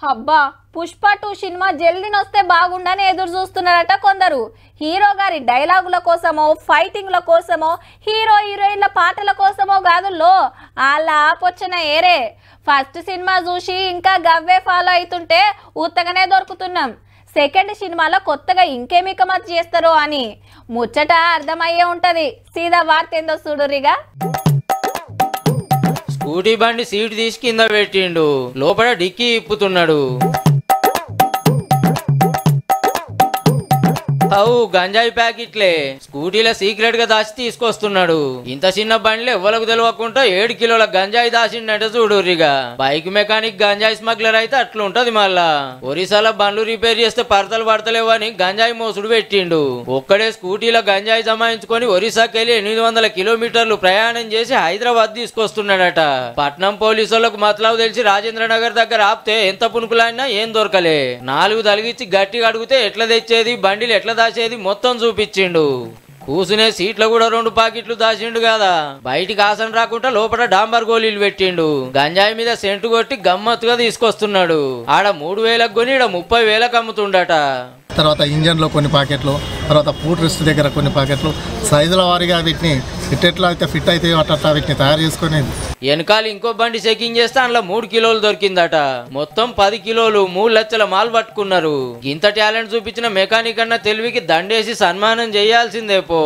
అబ్బా పుష్ప 2 సినిమా జల్దినొస్తే బాగుండని ఎదురు చూస్తున్నారట కొందరు. హీరో గారి డైలాగుల కోసమో ఫైటింగ్ల కోసమో హీరో హీరోయిన్ల పాటల కోసమో కాదుల్లో వాళ్ళ ఆపొచ్చిన ఏరే. ఫస్ట్ సినిమా చూసి ఇంకా గవ్వే ఫాలో అవుతుంటే ఉత్తగానే దొరుకుతున్నాం. సెకండ్ సినిమాలో కొత్తగా ఇంకేమి కమత్ చేస్తారో అని ముచ్చట అర్థమయ్యే ఉంటది. సీదా వార్త ఏందో చూడురిగా. స్కూటీ బండి సీటు తీసి కింద పెట్టిండు, లోపల డిక్కీ ఇప్పుతున్నాడు. అవు గంజాయి ప్యాకెట్లే స్కూటీలో సీక్రెట్ గా దాచి తీసుకొస్తున్నాడు. ఇంత చిన్న బండిలో ఎవ్వలకు తెలియకుండా 7 కిలోల గంజాయి దాచిండంటే చూడురిగా. బైక్ మెకానిక్ గంజాయి స్మగ్లర్ అయితే అట్లుంటది. మళ్ళా ఒరిస్సాలో బండ్లు రిపేర్ చేస్తే పడతలు పడతలేవు అని గంజాయి మోసుడు పెట్టిండు. ఒక్కడే స్కూటీలో గంజాయి జమాయించుకొని ఒరిస్సాకి వెళ్ళి 800 కిలోమీటర్లు ప్రయాణం చేసి హైదరాబాద్ తీసుకొస్తున్నాడట. పట్నం పోలీసులకు మతలావు తెలిసి రాజేంద్ర నగర్ దగ్గర ఆపితే ఎంత పునుకులాడినా ఏం దొరకలే. 4 తలిగిచ్చి గట్టిగా అడిగితే ఎట్లా తెచ్చేది బండిలు ఎట్లా దాచేది మొత్తం చూపించిండు. కూసునే సీట్లో కూడా 2 పాకెట్లు దాచిండు కదా. బయటికి ఆసన రాకుండా లోపల డాంబర్ గోళీలు పెట్టిండు. గంజాయి మీద సెంటు కొట్టి గమ్మత్తుగా తీసుకొస్తున్నాడు. ఆడ 3,000కు కొని ఈడ 30,000కు అమ్ముతుండట. తర్వాత ఇంజన్లో కొన్ని పాకెట్లు, తర్వాత ఫుడ్ రెస్ట్ దగ్గర కొన్ని పాకెట్లు, సైజుల వారీగా వీటిని ఎట్లా అయితే ఫిట్ అయితే అట్లా వీటిని తయారు చేసుకుని వెనకాల ఇంకో బండి చెకింగ్ చేస్తే అందులో 3 కిలోలు దొరికిందట. మొత్తం 10 కిలోలు 3 లక్షల మాల్ పట్టుకున్నారు. ఇంత టాలెంట్ చూపించిన మెకానిక్ అన్న తెలివికి దండేసి సన్మానం చేయాల్సిందే పో.